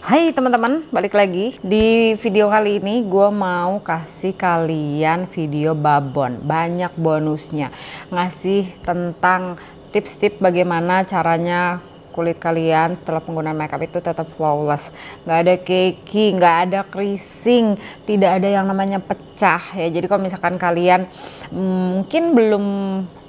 Hai teman-teman, balik lagi. Di video kali ini gue mau kasih kalian video babon, banyak bonusnya. Ngasih tentang tips-tips bagaimana caranya kulit kalian setelah penggunaan makeup itu tetap flawless. Nggak ada cakey, nggak ada creasing, tidak ada yang namanya pecah ya. Jadi kalau misalkan kalian mungkin belum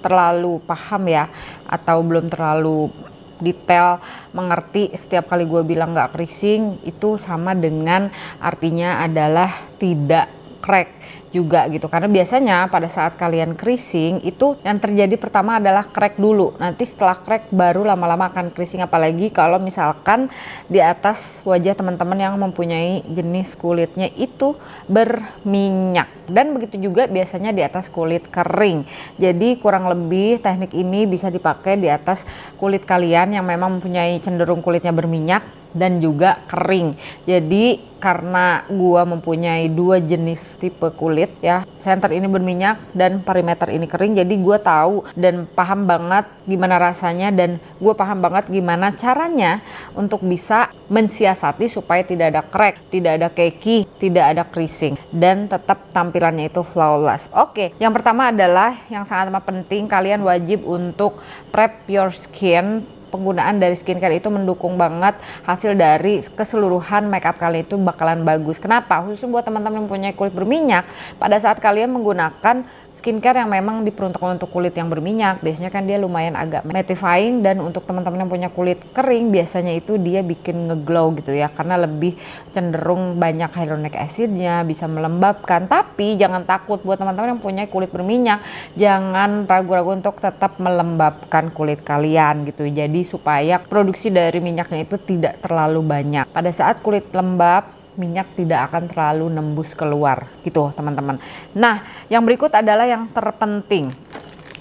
terlalu paham ya, atau belum terlalu detail mengerti setiap kali gue bilang nggak creasing itu sama dengan artinya adalah tidak crack juga gitu, karena biasanya pada saat kalian creasing itu yang terjadi pertama adalah crack dulu, nanti setelah crack baru lama-lama akan creasing, apalagi kalau misalkan di atas wajah teman-teman yang mempunyai jenis kulitnya itu berminyak, dan begitu juga biasanya di atas kulit kering. Jadi kurang lebih teknik ini bisa dipakai di atas kulit kalian yang memang mempunyai cenderung kulitnya berminyak dan juga kering. Jadi karena gua mempunyai dua jenis tipe kulit ya, center ini berminyak dan perimeter ini kering, jadi gua tahu dan paham banget gimana rasanya, dan gua paham banget gimana caranya untuk bisa mensiasati supaya tidak ada crack, tidak ada cakey, tidak ada creasing, dan tetap tampilannya itu flawless. Oke, yang pertama adalah yang sangat amat penting, kalian wajib untuk prep your skin. Penggunaan dari skincare itu mendukung banget hasil dari keseluruhan makeup kalian itu bakalan bagus. Kenapa? Khusus buat teman-teman yang punya kulit berminyak, pada saat kalian menggunakan skincare yang memang diperuntukkan untuk kulit yang berminyak, biasanya kan dia lumayan agak mattifying, dan untuk teman-teman yang punya kulit kering biasanya itu dia bikin ngeglow gitu ya, karena lebih cenderung banyak hyaluronic acidnya, bisa melembabkan. Tapi jangan takut buat teman-teman yang punya kulit berminyak, jangan ragu-ragu untuk tetap melembabkan kulit kalian gitu. Jadi supaya produksi dari minyaknya itu tidak terlalu banyak. Pada saat kulit lembab, minyak tidak akan terlalu nembus keluar gitu teman-teman. Nah, yang berikut adalah yang terpenting.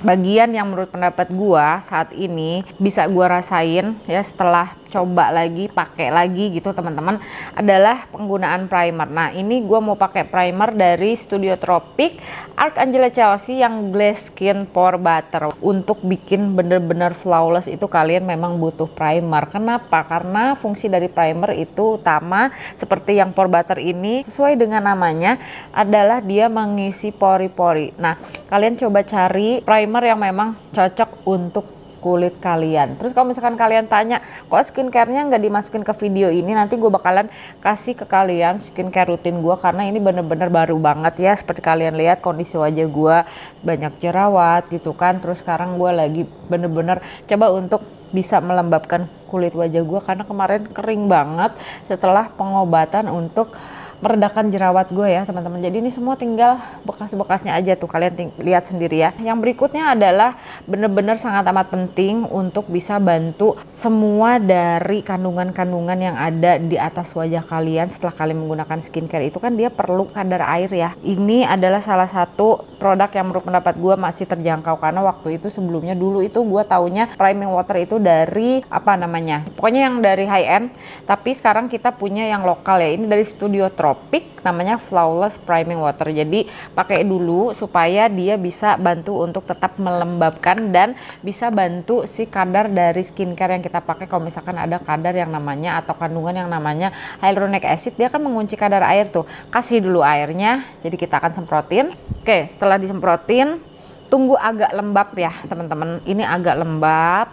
Bagian yang menurut pendapat gua saat ini bisa gua rasain ya setelah coba lagi, pakai lagi gitu teman-teman, adalah penggunaan primer. Nah, ini gua mau pakai primer dari Studio Tropic Arcangela Chelsea yang Glass Skin Pore Butter. Untuk bikin bener-bener flawless itu kalian memang butuh primer. Kenapa? Karena fungsi dari primer itu utama, seperti yang Pore Butter ini sesuai dengan namanya adalah dia mengisi pori-pori. Nah, kalian coba cari primer yang memang cocok untuk kulit kalian. Terus kalau misalkan kalian tanya, kok skincare-nya nggak dimasukin ke video ini, nanti gue bakalan kasih ke kalian skincare rutin gue, karena ini bener-bener baru banget ya. Seperti kalian lihat kondisi wajah gue banyak jerawat gitu kan. Terus sekarang gue lagi bener-bener coba untuk bisa melembabkan kulit wajah gue, karena kemarin kering banget setelah pengobatan untuk meredakan jerawat gue ya teman-teman. Jadi ini semua tinggal bekas-bekasnya aja tuh, kalian lihat sendiri ya. Yang berikutnya adalah bener-bener sangat amat penting untuk bisa bantu semua dari kandungan-kandungan yang ada di atas wajah kalian setelah kalian menggunakan skincare itu kan dia perlu kadar air ya. Ini adalah salah satu produk yang menurut pendapat gue masih terjangkau, karena waktu itu sebelumnya dulu itu gue taunya priming water itu dari apa namanya, pokoknya yang dari high end, tapi sekarang kita punya yang lokal ya, ini dari Studio Tropic namanya Flawless Priming Water. Jadi pakai dulu supaya dia bisa bantu untuk tetap melembabkan dan bisa bantu si kadar dari skincare yang kita pakai. Kalau misalkan ada kadar yang namanya atau kandungan yang namanya hyaluronic acid, dia akan mengunci kadar air tuh. Kasih dulu airnya, jadi kita akan semprotin. Oke, setelah disemprotin tunggu agak lembab ya teman-teman. Ini agak lembab,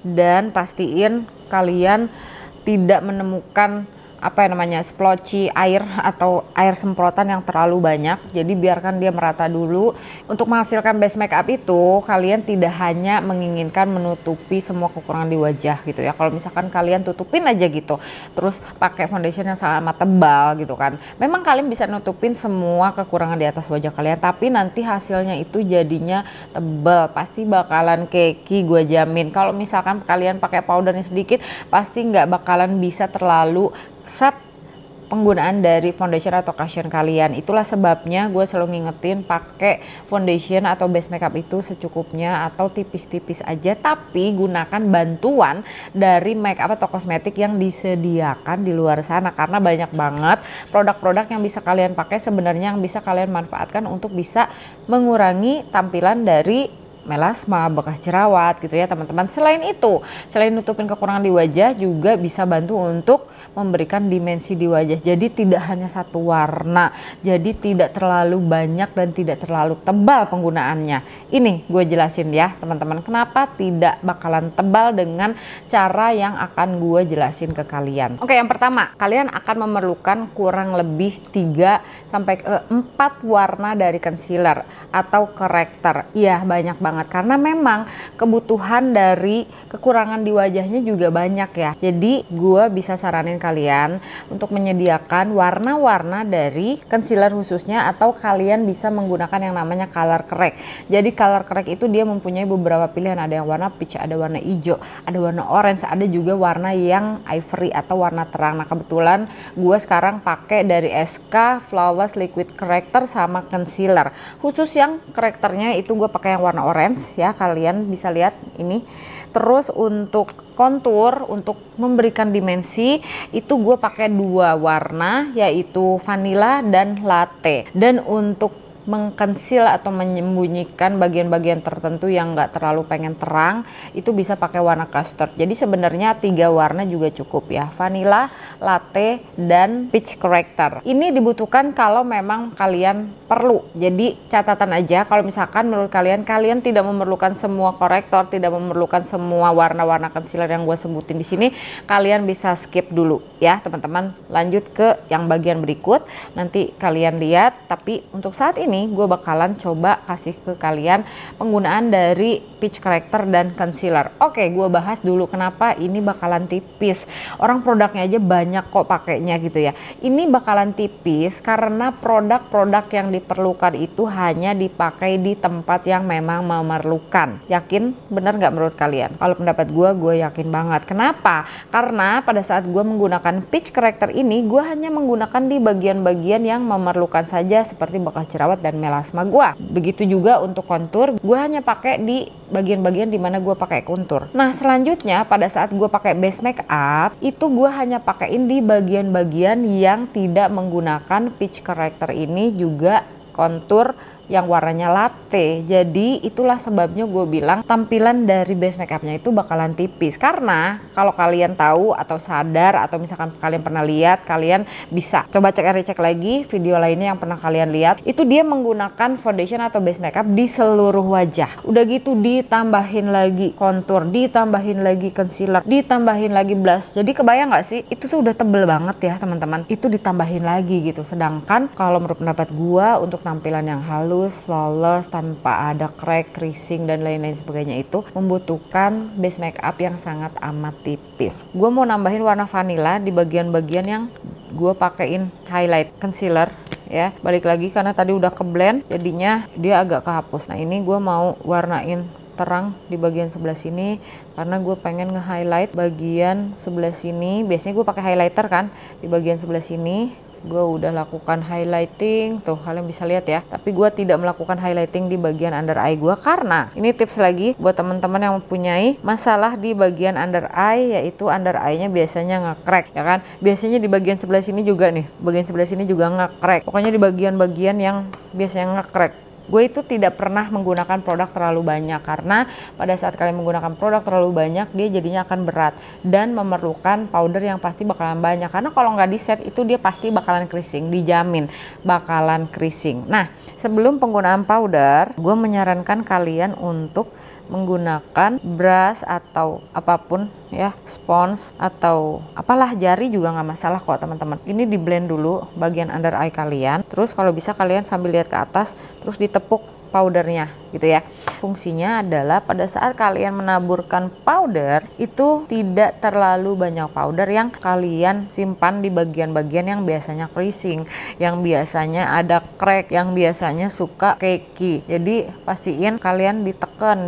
dan pastiin kalian tidak menemukan apa yang namanya splotchy air atau air semprotan yang terlalu banyak. Jadi biarkan dia merata dulu. Untuk menghasilkan base makeup itu kalian tidak hanya menginginkan menutupi semua kekurangan di wajah gitu ya. Kalau misalkan kalian tutupin aja gitu terus pakai foundation yang sangat tebal gitu kan, memang kalian bisa nutupin semua kekurangan di atas wajah kalian, tapi nanti hasilnya itu jadinya tebal, pasti bakalan cakey, gue jamin. Kalau misalkan kalian pakai powdernya sedikit, pasti nggak bakalan bisa terlalu set penggunaan dari foundation atau cushion kalian. Itulah sebabnya gue selalu ngingetin pakai foundation atau base makeup itu secukupnya atau tipis-tipis aja, tapi gunakan bantuan dari makeup atau kosmetik yang disediakan di luar sana, karena banyak banget produk-produk yang bisa kalian pakai sebenarnya, yang bisa kalian manfaatkan untuk bisa mengurangi tampilan dari melasma, bekas jerawat gitu ya teman-teman. Selain itu, selain nutupin kekurangan di wajah, juga bisa bantu untuk memberikan dimensi di wajah. Jadi tidak hanya satu warna, jadi tidak terlalu banyak dan tidak terlalu tebal penggunaannya. Ini gue jelasin ya teman-teman, kenapa tidak bakalan tebal dengan cara yang akan gue jelasin ke kalian. Oke, yang pertama, kalian akan memerlukan kurang lebih 3 sampai 4 warna dari concealer atau corrector. Iya, banyak banget karena memang kebutuhan dari kekurangan di wajahnya juga banyak ya. Jadi gue bisa saranin kalian untuk menyediakan warna-warna dari concealer khususnya, atau kalian bisa menggunakan yang namanya color correct. Jadi color correct itu dia mempunyai beberapa pilihan, ada yang warna peach, ada warna hijau, ada warna orange, ada juga warna yang ivory atau warna terang. Nah kebetulan gue sekarang pakai dari SK Flawless Liquid Corrector sama concealer. Khusus yang correctornya itu gue pakai yang warna orange ya, kalian bisa lihat ini. Terus untuk kontur, untuk memberikan dimensi itu gue pakai 2 warna, yaitu vanilla dan latte. Dan untuk mengconceal atau menyembunyikan bagian-bagian tertentu yang nggak terlalu pengen terang, itu bisa pakai warna custard. Jadi sebenarnya 3 warna juga cukup ya, vanilla, latte, dan peach corrector. Ini dibutuhkan kalau memang kalian perlu. Jadi catatan aja, kalau misalkan menurut kalian tidak memerlukan semua korektor, tidak memerlukan semua warna-warna concealer yang gue sebutin di sini, kalian bisa skip dulu ya teman-teman. Lanjut ke yang bagian berikut, nanti kalian lihat. Tapi untuk saat ini gue bakalan coba kasih ke kalian penggunaan dari peach corrector dan concealer. Oke, gue bahas dulu kenapa ini bakalan tipis. Orang produknya aja banyak kok pakainya gitu ya. Ini bakalan tipis karena produk-produk yang diperlukan itu hanya dipakai di tempat yang memang memerlukan. Yakin? Bener nggak menurut kalian? Kalau pendapat gue yakin banget. Kenapa? Karena pada saat gue menggunakan peach corrector ini, gue hanya menggunakan di bagian-bagian yang memerlukan saja, seperti bekas jerawat dan melasma gue. Begitu juga untuk kontur, gue hanya pakai di bagian-bagian dimana gue pakai kontur. Nah selanjutnya pada saat gue pakai base makeup, itu gue hanya pakaiin di bagian-bagian yang tidak menggunakan peach corrector ini, juga kontur yang warnanya latte. Jadi itulah sebabnya gue bilang tampilan dari base makeupnya itu bakalan tipis. Karena kalau kalian tahu atau sadar, atau misalkan kalian pernah lihat, kalian bisa coba cek lagi video lainnya yang pernah kalian lihat. Itu dia menggunakan foundation atau base makeup di seluruh wajah. Udah gitu ditambahin lagi kontur, ditambahin lagi concealer, ditambahin lagi blush. Jadi kebayang gak sih? Itu tuh udah tebel banget ya teman-teman. Itu ditambahin lagi gitu. Sedangkan kalau menurut pendapat gue, untuk tampilan yang halus, flawless, tanpa ada crack, creasing, dan lain-lain sebagainya, itu membutuhkan base makeup yang sangat amat tipis. Gue mau nambahin warna vanilla di bagian-bagian yang gue pakein highlight concealer ya. Balik lagi karena tadi udah ke blend, jadinya dia agak kehapus. Nah ini gue mau warnain terang di bagian sebelah sini karena gue pengen nge-highlight bagian sebelah sini. Biasanya gue pakai highlighter kan di bagian sebelah sini. Gue udah lakukan highlighting, tuh kalian bisa lihat ya. Tapi gue tidak melakukan highlighting di bagian under eye gue, karena ini tips lagi buat teman-teman yang mempunyai masalah di bagian under eye, yaitu under eye-nya biasanya nge-crack ya kan. Biasanya di bagian sebelah sini juga nih, bagian sebelah sini juga nge-crack. Pokoknya di bagian-bagian yang biasanya nge-crack, gue itu tidak pernah menggunakan produk terlalu banyak, karena pada saat kalian menggunakan produk terlalu banyak, dia jadinya akan berat dan memerlukan powder yang pasti bakalan banyak. Karena kalau nggak di set itu dia pasti bakalan creasing, dijamin bakalan creasing. Nah sebelum penggunaan powder, gue menyarankan kalian untuk menggunakan brush atau apapun ya, spons atau apalah, jari juga nggak masalah kok teman-teman. Ini di blend dulu bagian under eye kalian, terus kalau bisa kalian sambil lihat ke atas terus ditepuk powdernya gitu ya. Fungsinya adalah pada saat kalian menaburkan powder itu tidak terlalu banyak powder yang kalian simpan di bagian-bagian yang biasanya creasing, yang biasanya ada crack, yang biasanya suka cakey. Jadi pastiin kalian ditekan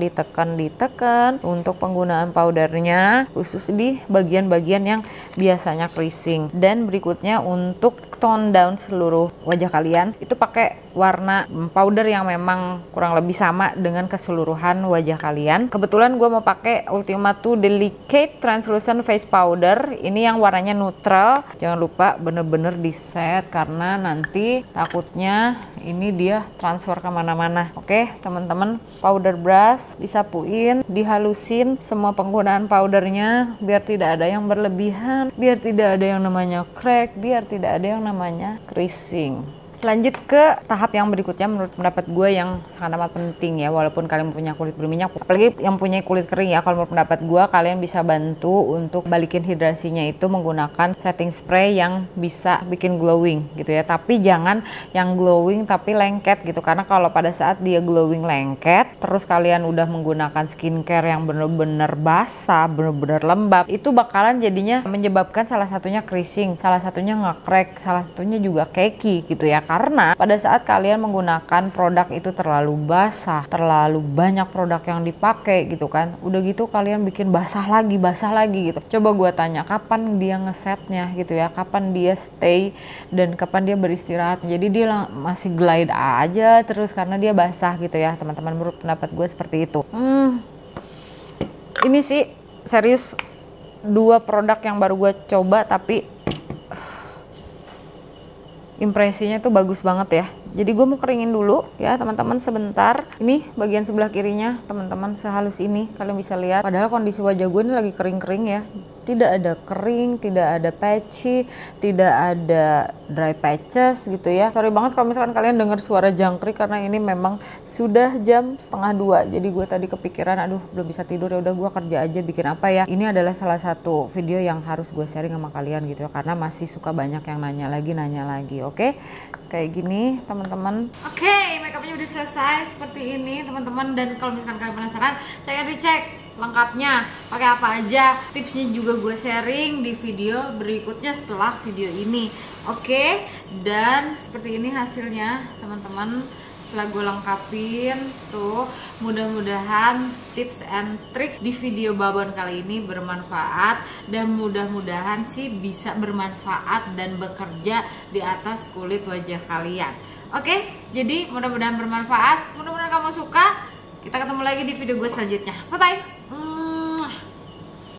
untuk penggunaan powdernya, khusus di bagian-bagian yang biasanya creasing. Dan berikutnya untuk tone down seluruh wajah kalian itu pakai warna powder yang memang kurang lebih sama dengan keseluruhan wajah kalian. Kebetulan gue mau pakai Ultima 2 Delicate Translucent Face Powder. Ini yang warnanya neutral. Jangan lupa bener-bener di set karena nanti takutnya ini dia transfer kemana-mana. Oke teman-teman, powder brush disapuin, dihalusin semua penggunaan powdernya biar tidak ada yang berlebihan, biar tidak ada yang namanya crack, biar tidak ada yang namanya creasing. Lanjut ke tahap yang berikutnya menurut pendapat gue yang sangat amat penting ya, walaupun kalian punya kulit berminyak, apalagi yang punya kulit kering ya. Kalau menurut pendapat gue kalian bisa bantu untuk balikin hidrasinya itu menggunakan setting spray yang bisa bikin glowing gitu ya, tapi jangan yang glowing tapi lengket gitu, karena kalau pada saat dia glowing lengket terus kalian udah menggunakan skincare yang bener-bener basah, bener-bener lembab, itu bakalan jadinya menyebabkan salah satunya creasing, salah satunya nge-crack, salah satunya juga cakey gitu ya. Karena pada saat kalian menggunakan produk itu terlalu basah, terlalu banyak produk yang dipakai gitu kan, udah gitu kalian bikin basah lagi gitu. Coba gue tanya, kapan dia ngesetnya gitu ya, kapan dia stay dan kapan dia beristirahat. Jadi dia masih glide aja terus karena dia basah gitu ya teman-teman. Menurut pendapat gue seperti itu. Ini sih serius 2 produk yang baru gue coba tapi impresinya tuh bagus banget ya. Jadi gue mau keringin dulu ya teman-teman sebentar. Ini bagian sebelah kirinya teman-teman sehalus ini kalian bisa lihat. Padahal kondisi wajah gue ini lagi kering-kering ya. Tidak ada kering, tidak ada patchy, tidak ada dry patches gitu ya. Sorry banget kalau misalkan kalian dengar suara jangkrik karena ini memang sudah jam 1:30. Jadi gue tadi kepikiran aduh belum bisa tidur, ya udah gue kerja aja bikin apa ya. Ini adalah salah satu video yang harus gue sharing sama kalian gitu ya, karena masih suka banyak yang nanya lagi. Oke? Kayak gini teman-teman. Oke, makeupnya udah selesai seperti ini teman-teman, dan kalau misalkan kalian penasaran, saya dicek lengkapnya pakai apa aja, tipsnya juga gue sharing di video berikutnya setelah video ini. Oke, dan seperti ini hasilnya teman-teman setelah gue lengkapin tuh. Mudah-mudahan tips and tricks di video babon kali ini bermanfaat, dan mudah-mudahan sih bisa bermanfaat dan bekerja di atas kulit wajah kalian. Oke, jadi mudah-mudahan bermanfaat, mudah-mudahan kamu suka. Kita ketemu lagi di video gue selanjutnya. Bye bye.